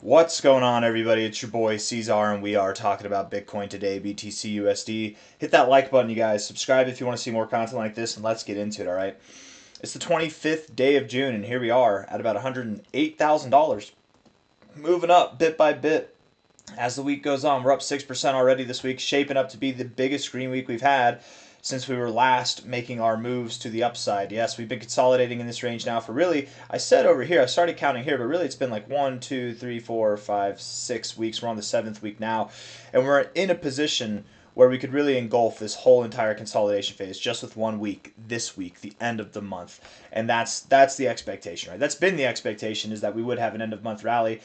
What's going on, everybody? It's your boy C-Zar, and we are talking about Bitcoin today, BTC USD. Hit that like button, you guys. Subscribe if you want to see more content like this, and let's get into it, all right? It's the 25th day of June, and here we are at about $108,000. Moving up bit by bit as the week goes on. We're up 6% already this week, shaping up to be the biggest green week we've had since we were last making our moves to the upside. Yes, we've been consolidating in this range now for really, I said over here, I started counting here, but really it's been like 1, 2, 3, 4, 5, 6 weeks. We're on the 7th week now, and we're in a position where we could really engulf this whole entire consolidation phase just with 1 week, this week, the end of the month. And that's the expectation, right? That's been the expectation, is that we would have an end of month rally.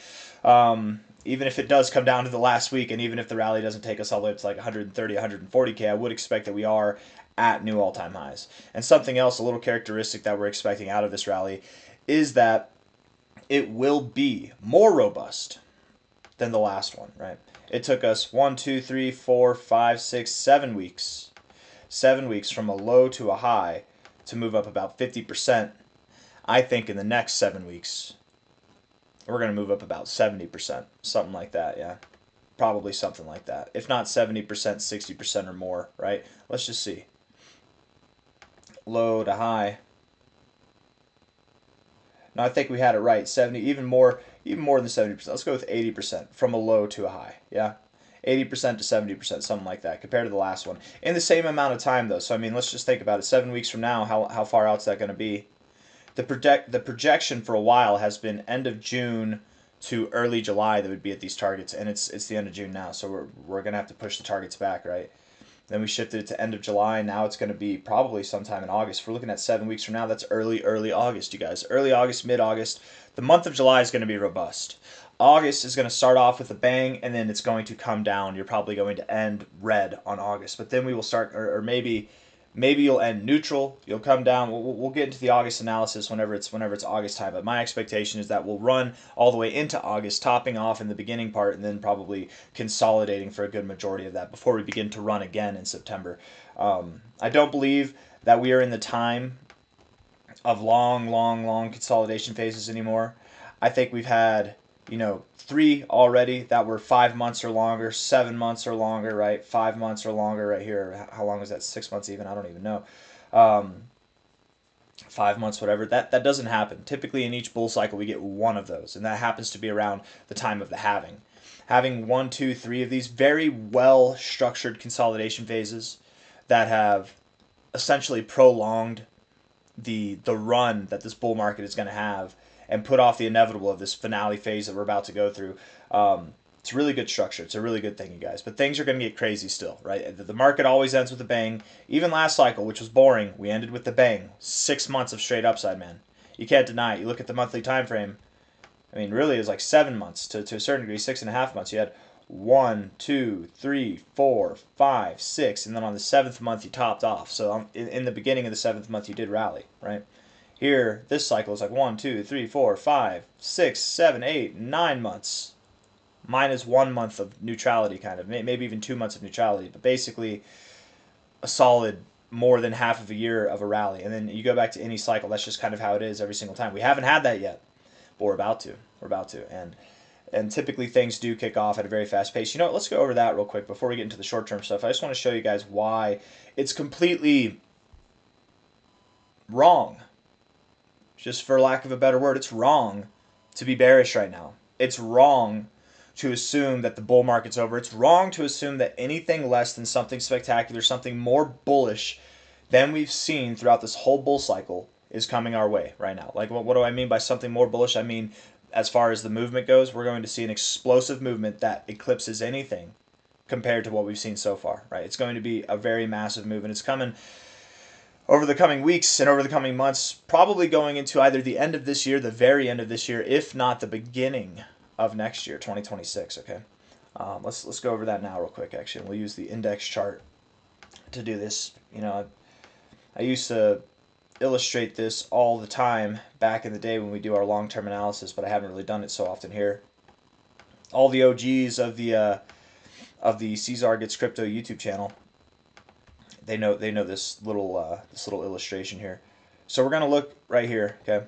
Even if it does come down to the last week, and even if the rally doesn't take us all the way up to like 130, 140K, I would expect that we are at new all-time highs. And something else, a little characteristic that we're expecting out of this rally, is that it will be more robust than the last one, right? It took us 1, 2, 3, 4, 5, 6, 7 weeks. 7 weeks from a low to a high to move up about 50%. I think in the next 7 weeks, we're going to move up about 70%, something like that, yeah. Probably something like that. If not 70%, 60% or more, right? Let's just see. Low to high. No, I think we had it right. 70, even more than 70%. Let's go with 80% from a low to a high, yeah? 80% to 70%, something like that, compared to the last one. In the same amount of time, though. So, I mean, let's just think about it. 7 weeks from now, how far out is that going to be? The projection for a while has been end of June to early July that would be at these targets, and it's the end of June now, so we're gonna have to push the targets back, right? Then we shifted it to end of July. Now it's gonna be probably sometime in August. If we're looking at 7 weeks from now, that's early August, you guys. Early August, mid-August. The month of July is gonna be robust. August is going to start off with a bang, and then it's going to come down. You're probably going to end red on August, but then we will start, or maybe you'll end neutral. You'll come down. We'll get into the August analysis whenever it's August time. But my expectation is that we'll run all the way into August, topping off in the beginning part, and then probably consolidating for a good majority of that before we begin to run again in September. I don't believe that we are in the time of long consolidation phases anymore. I think we've had 3 already that were 5 months or longer, 7 months or longer, right? 5 months or longer right here. How long is that? 6 months even? I don't even know. 5 months, whatever. That doesn't happen. Typically in each bull cycle we get one of those, and that happens to be around the time of the halving. Having 1, 2, 3 of these very well structured consolidation phases that have essentially prolonged the run that this bull market is going to have, and put off the inevitable of this finale phase that we're about to go through. It's a really good structure. It's a really good thing, you guys. But things are going to get crazy still, right? The market always ends with a bang. Even last cycle, which was boring, we ended with the bang. 6 months of straight upside, man. You can't deny it. You look at the monthly time frame. I mean, really, it was like 7 months to a certain degree, 6.5 months. You had 1, 2, 3, 4, 5, 6, and then on the 7th month you topped off. So in the beginning of the 7th month you did rally, right? Here, this cycle is like 1, 2, 3, 4, 5, 6, 7, 8, 9 months. Minus 1 month of neutrality, kind of. Maybe even 2 months of neutrality. But basically, a solid more than half of a year of a rally. And then you go back to any cycle. That's just kind of how it is every single time. We haven't had that yet. But we're about to. We're about to. And typically things do kick off at a very fast pace. You know what? Let's go over that real quick before we get into the short-term stuff. I just want to show you guys why it's completely wrong. Just for lack of a better word, it's wrong to be bearish right now. It's wrong to assume that the bull market's over. It's wrong to assume that anything less than something spectacular, something more bullish than we've seen throughout this whole bull cycle is coming our way right now. Like, what do I mean by something more bullish? I mean, as far as the movement goes, we're going to see an explosive movement that eclipses anything compared to what we've seen so far, right? It's going to be a very massive move, and it's coming over the coming weeks and over the coming months, probably going into either the end of this year, the very end of this year, if not the beginning of next year, 2026, okay? Let's go over that now real quick, actually. We'll use the index chart to do this. I used to illustrate this all the time back in the day when we do our long-term analysis, but I haven't really done it so often here. All the OGs of the C-Zar Gets Crypto YouTube channel, they know this little illustration here. So we're gonna look right here, okay?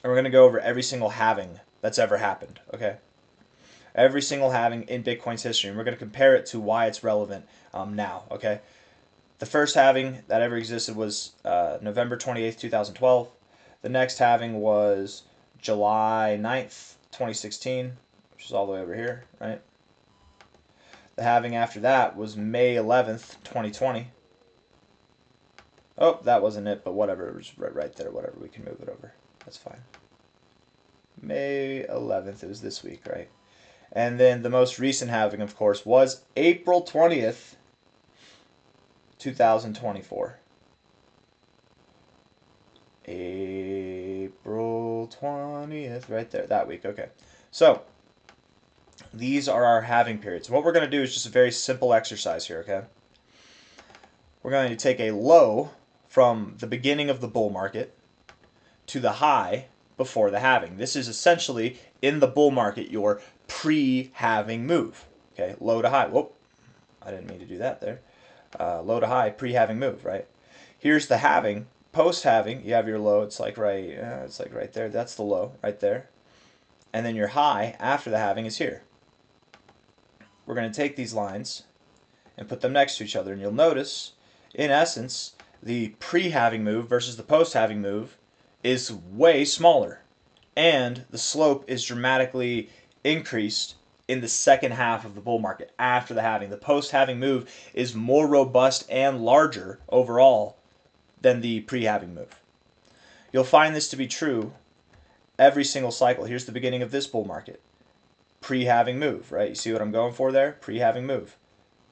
And we're gonna go over every single halving that's ever happened, okay? Every single halving in Bitcoin's history, and we're going to compare it to why it's relevant now, okay? The first halving that ever existed was November 28th, 2012. The next halving was July 9th, 2016, which is all the way over here, right? The halving after that was May 11th, 2020. Oh, that wasn't it, but whatever. It was right there. Whatever. We can move it over. That's fine. May 11th. It was this week, right? And then the most recent halving, of course, was April 20th, 2024. April 20th, right there, that week. Okay. So, these are our halving periods. What we're going to do is just a very simple exercise here, okay? We're going to take a low from the beginning of the bull market to the high before the halving. This is essentially, in the bull market, your pre-halving move. Okay, low to high. Whoop, I didn't mean to do that there. Low to high, pre-halving move, right? Here's the halving. Post-halving, you have your low. It's like right there. That's the low right there. And then your high after the halving is here. We're going to take these lines and put them next to each other, and you'll notice, in essence, the pre-halving move versus the post-halving move is way smaller, and the slope is dramatically increased in the second half of the bull market after the halving. The post-halving move is more robust and larger overall than the pre-halving move. You'll find this to be true every single cycle. Here's the beginning of this bull market. Pre-halving move, right? You see what I'm going for there? Pre-halving move.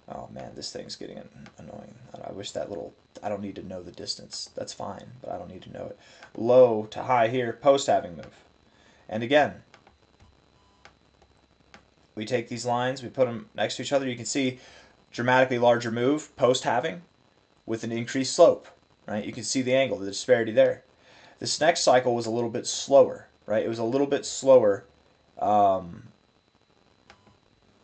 Oh man, this thing's getting annoying. I wish that little, I don't need to know the distance. That's fine, but I don't need to know it. Low to high here, post-halving move. And again, we take these lines, we put them next to each other. You can see dramatically larger move post-halving with an increased slope, right? You can see the angle, the disparity there. This next cycle was a little bit slower, right? It was a little bit slower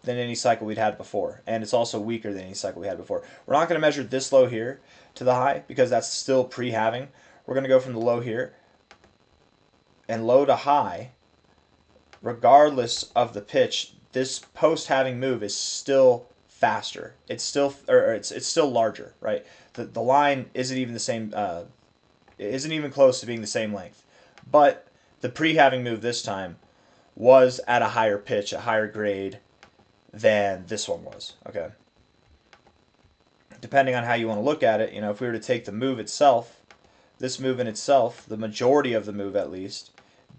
than any cycle we'd had before, and it's also weaker than any cycle we had before. We're not going to measure this low here to the high because that's still pre-halving. We're going to go from the low here, and low to high, regardless of the pitch, this post-halving move is still faster. It's still larger, right? The line isn't even the same. Isn't even close to being the same length, but the pre-halving move this time was at a higher pitch, a higher grade than this one was, okay? Depending on how you want to look at it, if we were to take the move itself, this move in itself, the majority of the move at least,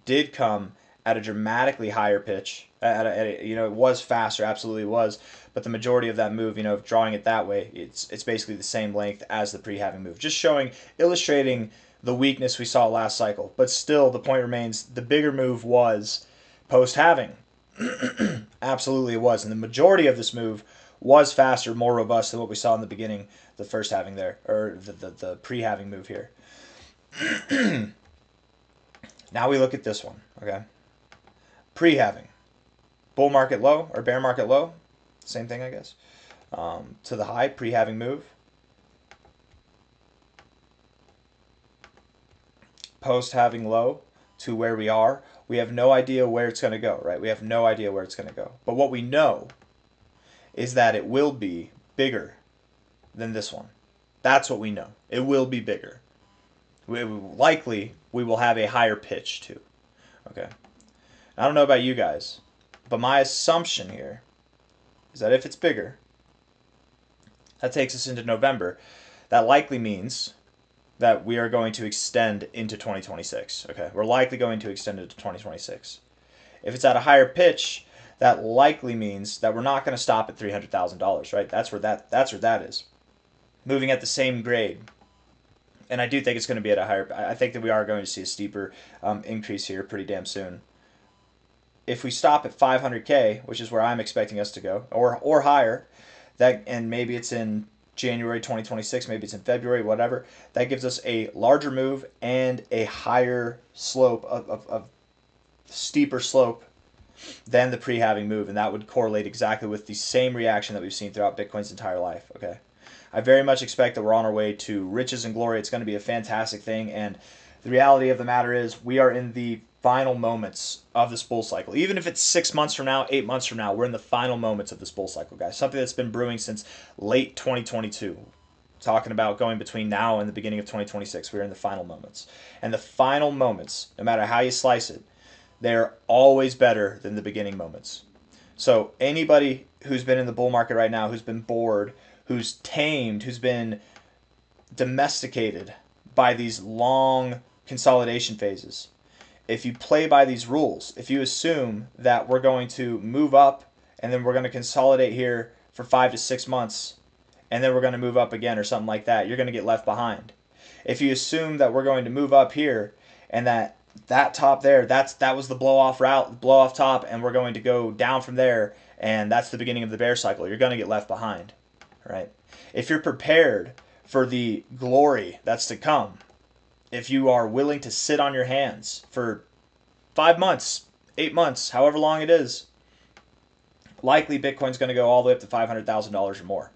did come at a dramatically higher pitch. It was faster, absolutely was, but the majority of that move, drawing it that way, it's basically the same length as the pre-halving move. Just illustrating the weakness we saw last cycle. But still, the point remains, the bigger move was post-halving. Absolutely it was. And the majority of this move was faster, more robust than what we saw in the beginning, the first halving there, or the pre-halving move here. Now we look at this one, okay? Pre-halving. Bull market low, or bear market low, same thing I guess. To the high, pre-halving move. Post-halving low to where we are. We have no idea where it's going to go, right? We have no idea where it's going to go. But what we know is that it will be bigger than this one. That's what we know. It will be bigger. Likely, we will have a higher pitch too. Okay. I don't know about you guys, but my assumption here is that if it's bigger, that takes us into November. That likely means that we are going to extend into 2026. Okay, we're likely going to extend into 2026. If it's at a higher pitch, that likely means that we're not going to stop at $300,000, right? That's where that is. Moving at the same grade, and I do think it's going to be at a higher. I think that we are going to see a steeper increase here pretty damn soon. If we stop at 500K, which is where I'm expecting us to go, or higher, and maybe it's in January 2026, maybe it's in February, whatever, that gives us a larger move and a higher slope of steeper slope than the pre-halving move, and that would correlate exactly with the same reaction that we've seen throughout Bitcoin's entire life. Okay, I very much expect that we're on our way to riches and glory. It's going to be a fantastic thing, and The reality of the matter is we are in the final moments of this bull cycle. Even if it's 6 months from now, 8 months from now, we're in the final moments of this bull cycle, guys. Something that's been brewing since late 2022. Talking about going between now and the beginning of 2026. We're in the final moments. And the final moments, no matter how you slice it, they're always better than the beginning moments. So anybody who's been in the bull market right now, who's been bored, who's tamed, who's been domesticated by these long consolidation phases, if you play by these rules, if you assume that we're going to move up and then we're going to consolidate here for 5 to 6 months and then we're going to move up again or something like that, you're going to get left behind. If you assume that we're going to move up here and that top there, that was the blow off top, and we're going to go down from there, and that's the beginning of the bear cycle, you're going to get left behind, right? If you're prepared for the glory that's to come, if you are willing to sit on your hands for 5 months, 8 months, however long it is, likely Bitcoin's going to go all the way up to $500,000 or more,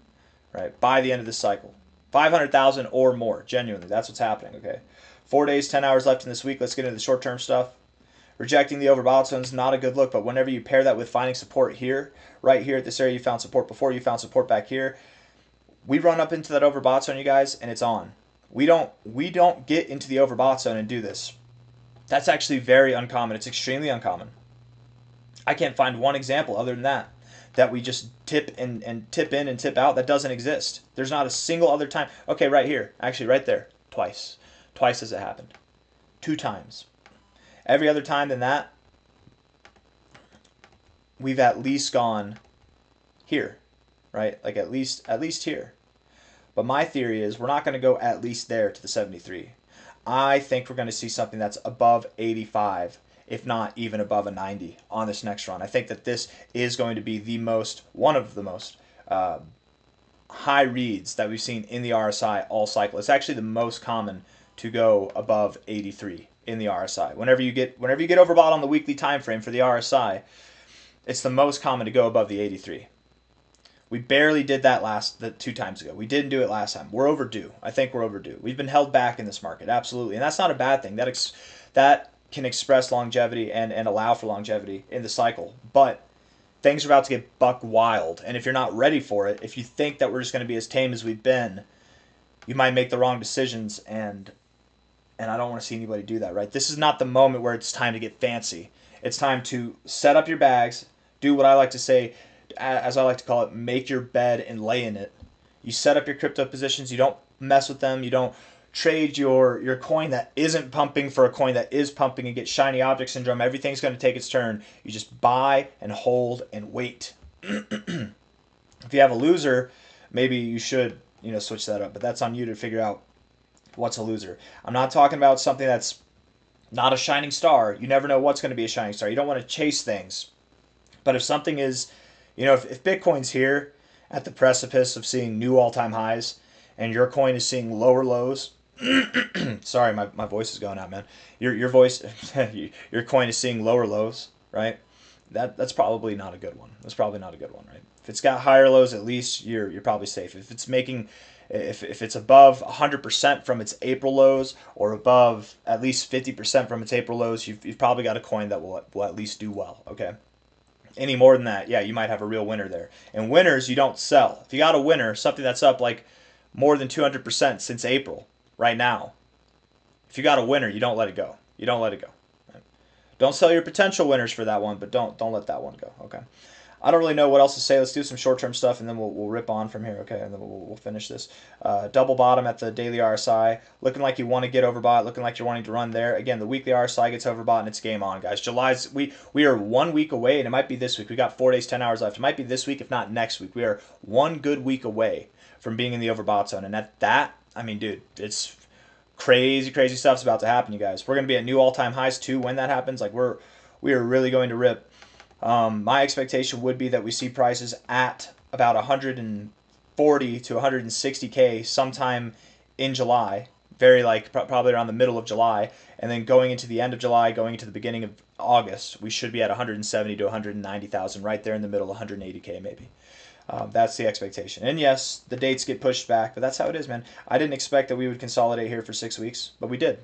right? By the end of this cycle. 500,000 or more, genuinely. That's what's happening, okay? 4 days, 10 hours left in this week. Let's get into the short-term stuff. Rejecting the overbought zone is not a good look, but whenever you pair that with finding support here, right here at this area, you found support before, you found support back here, we run up into that overbought zone, you guys, and it's on. We don't get into the overbought zone and do this. That's actually very uncommon. It's extremely uncommon. I can't find one example other than that we just tip and tip in and tip out. That doesn't exist. There's not a single other time. Okay, right here. Actually, right there. Twice. Twice has it happened. 2 times. Every other time than that, we've at least gone here, right? Like at least here. But my theory is we're not going to go at least there to the 73. I think we're going to see something that's above 85, if not even above a 90 on this next run. I think that this is going to be one of the most high reads that we've seen in the RSI all cycle. It's actually the most common to go above 83 in the RSI. Whenever you get overbought on the weekly time frame for the RSI, it's the most common to go above the 83. We barely did that 2 times ago. We didn't do it last time. We're overdue. I think we're overdue. We've been held back in this market, absolutely. And that's not a bad thing. That can express longevity and allow for longevity in the cycle. But things are about to get buck wild. And if you're not ready for it, if you think that we're just going to be as tame as we've been, you might make the wrong decisions. And I don't want to see anybody do that, right? This is not the moment where it's time to get fancy. It's time to set up your bags, do what I like to say, as I like to call it, make your bed and lay in it. You set up your crypto positions. You don't mess with them. You don't trade your coin that isn't pumping for a coin that is pumping and get shiny object syndrome. Everything's going to take its turn. You just buy and hold and wait. If you have a loser, maybe you should switch that up. But that's on you to figure out what's a loser. I'm not talking about something that's not a shining star. You never know what's going to be a shining star. You don't want to chase things. But if something is, if Bitcoin's here at the precipice of seeing new all-time highs and your coin is seeing lower lows, sorry, my voice is going out, man. Your voice, your coin is seeing lower lows, right? That's probably not a good one. That's probably not a good one, right? If it's got higher lows, at least you're probably safe. If it's above 100% from its April lows or above at least 50% from its April lows, you've probably got a coin that will at least do well, okay? Any more than that, yeah, you might have a real winner there. And winners, you don't sell. If you got a winner, something that's up like more than 200% since April, right now, if you got a winner, you don't let it go. You don't let it go. Right? Don't sell your potential winners for that one, but don't let that one go, okay? I don't really know what else to say. Let's do some short-term stuff, and then we'll rip on from here, okay? And then we'll finish this. Double bottom at the daily RSI. Looking like you want to get overbought. Looking like you're wanting to run there. Again, the weekly RSI gets overbought, and it's game on, guys. We are 1 week away, and it might be this week. We got 4 days, 10 hours left. It might be this week, if not next week. We are 1 good week away from being in the overbought zone. And at that, I mean, dude, it's crazy, crazy stuff's about to happen, you guys. We're going to be at new all-time highs, too, when that happens. Like, we are really going to rip. My expectation would be that we see prices at about 140 to 160K sometime in July, probably around the middle of July, and then going into the end of July, going into the beginning of August, we should be at 170 to 190,000, right there in the middle, 180K maybe. That's the expectation. And yes, the dates get pushed back, but that's how it is, man. I didn't expect that we would consolidate here for 6 weeks, but we did.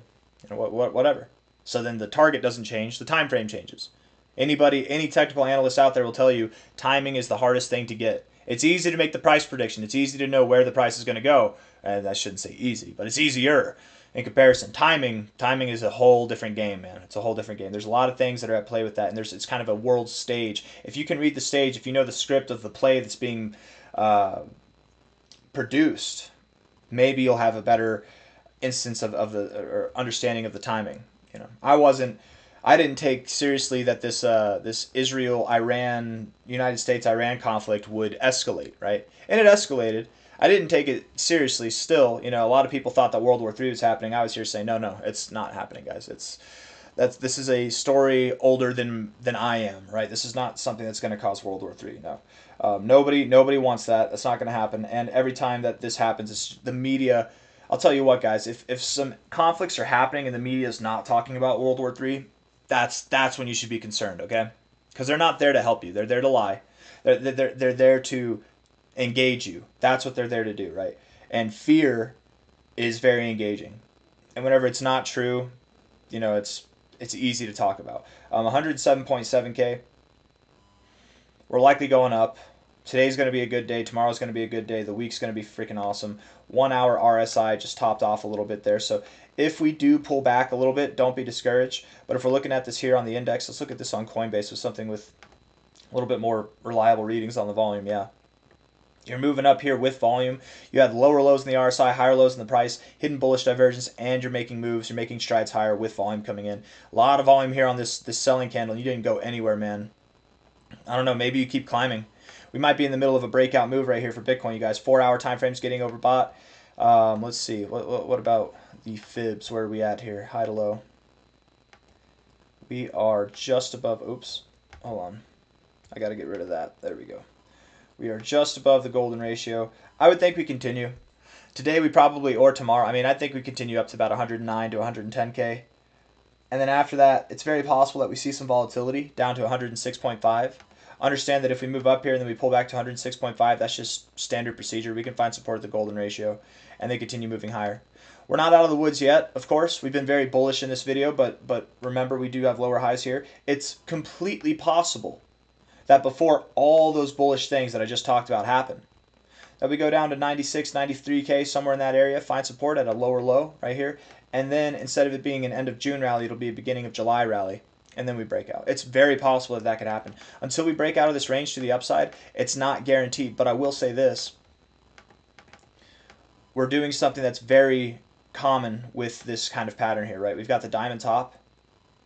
whatever. So then the target doesn't change, the time frame changes. Any technical analyst out there will tell you timing is the hardest thing to get. It's easy to make the price prediction. It's easy to know where the price is going to go. And I shouldn't say easy, but it's easier in comparison. Timing is a whole different game, man. It's a whole different game. There's a lot of things that are at play with that, and it's kind of a world stage. If you can read the stage, if you know the script of the play that's being produced, maybe you'll have a better instance of the or understanding of the timing. I didn't take seriously that this Israel-Iran, United States-Iran conflict would escalate, right? And it escalated. I didn't take it seriously still. A lot of people thought that World War III was happening. I was here saying, no, it's not happening, guys. This is a story older than I am, right? This is not something that's going to cause World War III, no. Nobody wants that. That's not going to happen. And every time that this happens, it's the media. I'll tell you what, guys, if some conflicts are happening and the media is not talking about World War III, that's when you should be concerned, okay? Because they're not there to help you. They're there to lie. They're there to engage you. That's what they're there to do, right? And fear is very engaging. And whenever it's not true, it's easy to talk about. 107.7K. We're likely going up. Today's going to be a good day. Tomorrow's going to be a good day. The week's going to be freaking awesome. 1 hour RSI just topped off a little bit there. So if we do pull back a little bit, don't be discouraged. But if we're looking at this here on the index, let's look at this on Coinbase with something with a little bit more reliable readings on the volume. Yeah. You're moving up here with volume. You had lower lows in the RSI, higher lows in the price, hidden bullish divergence, and you're making moves. You're making strides higher with volume coming in. A lot of volume here on this selling candle. You didn't go anywhere, man. I don't know. Maybe you keep climbing. We might be in the middle of a breakout move right here for Bitcoin, you guys. 4-hour time frames getting overbought. Let's see. What about the fibs? Where are we at here? High to low. We are just above. Oops. Hold on. I got to get rid of that. There we go. We are just above the golden ratio. I would think we continue. Today we probably, or tomorrow, I think we continue up to about 109 to 110K. And then after that, it's very possible that we see some volatility down to 106.5. Understand that if we move up here and then we pull back to 106.5, that's just standard procedure. We can find support at the golden ratio and then continue moving higher. We're not out of the woods yet, of course. We've been very bullish in this video, but remember we do have lower highs here. It's completely possible that before all those bullish things that I just talked about happen, that we go down to 96, 93K, somewhere in that area, find support at a lower low right here, and then instead of it being an end of June rally, it'll be a beginning of July rally, and then we break out. It's very possible that could happen. Until we break out of this range to the upside, it's not guaranteed, but I will say this. We're doing something that's very common with this kind of pattern here, right? We've got the diamond top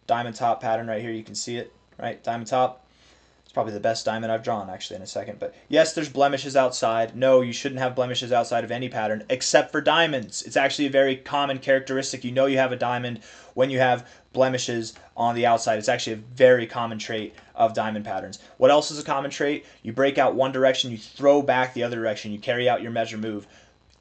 pattern right here. You can see it, right? Diamond top. It's probably the best diamond I've drawn, actually, in a second. But yes, there's blemishes outside. No, you shouldn't have blemishes outside of any pattern, except for diamonds. It's actually a very common characteristic. You know you have a diamond when you have blemishes on the outside. It's actually a very common trait of diamond patterns. What else is a common trait? You break out one direction, you throw back the other direction. You carry out your measure move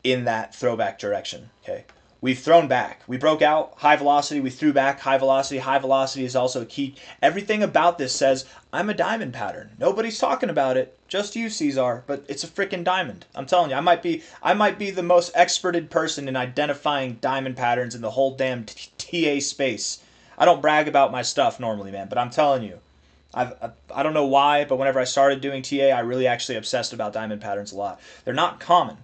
in that throwback direction, okay? We've thrown back. We broke out, high velocity. We threw back, high velocity. High velocity is also key. Everything about this says, I'm a diamond pattern. Nobody's talking about it. Just you, C-Zar. But it's a freaking diamond. I'm telling you, I might be the most experted person in identifying diamond patterns in the whole damn TA space. I don't brag about my stuff normally, man, but I'm telling you. I don't know why, but whenever I started doing TA, I really actually obsessed about diamond patterns a lot. They're not common.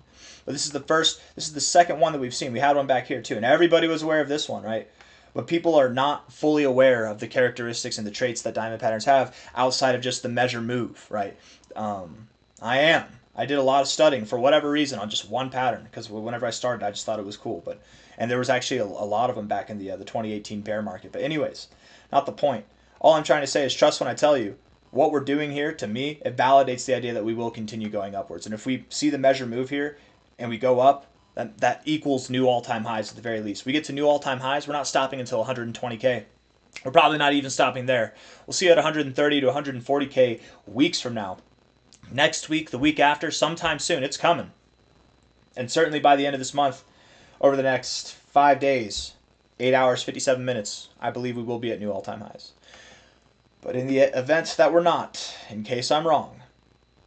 But this is the second one that we've seen. We had one back here too, and everybody was aware of this one, right? But people are not fully aware of the characteristics and the traits that diamond patterns have outside of just the measure move, right? I am. I did a lot of studying for whatever reason on just one pattern because whenever I started, I just thought it was cool. And there was actually a lot of them back in the 2018 bear market. But anyways, not the point. All I'm trying to say is trust when I tell you. What we're doing here, to me, it validates the idea that we will continue going upwards. And if we see the measure move here, and we go up, that equals new all-time highs at the very least. We get to new all-time highs, we're not stopping until 120K. We're probably not even stopping there. We'll see at 130 to 140K weeks from now. Next week, the week after, sometime soon, it's coming. And certainly by the end of this month, over the next 5 days, 8 hours, 57 minutes, I believe we will be at new all-time highs. But in the event that we're not, in case I'm wrong,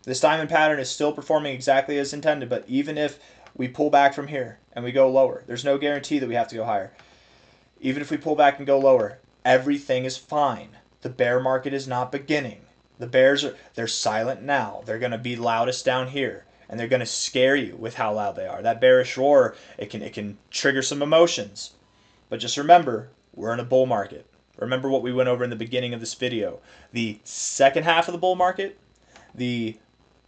this diamond pattern is still performing exactly as intended, but even if we pull back from here and we go lower, there's no guarantee that we have to go higher. Even if we pull back and go lower, everything is fine. The bear market is not beginning. The bears they're silent now. They're going to be loudest down here, and they're going to scare you with how loud they are. That bearish roar, it can trigger some emotions. But just remember, we're in a bull market. Remember what we went over in the beginning of this video. The second half of the bull market, the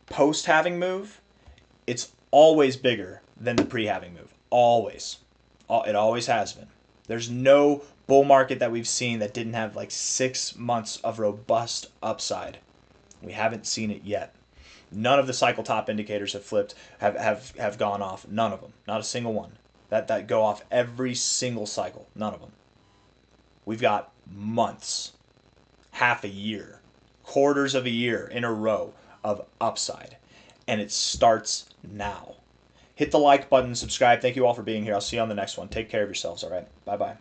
post-halving move, it's always bigger than the pre-halving move. Always. It always has been. There's no bull market that we've seen that didn't have like 6 months of robust upside. We haven't seen it yet. None of the cycle top indicators have flipped, have gone off. None of them. Not a single one. That go off every single cycle. None of them. We've got months, half a year, quarters of a year in a row of upside. And it starts now. Hit the like button, subscribe. Thank you all for being here. I'll see you on the next one. Take care of yourselves, all right? Bye-bye.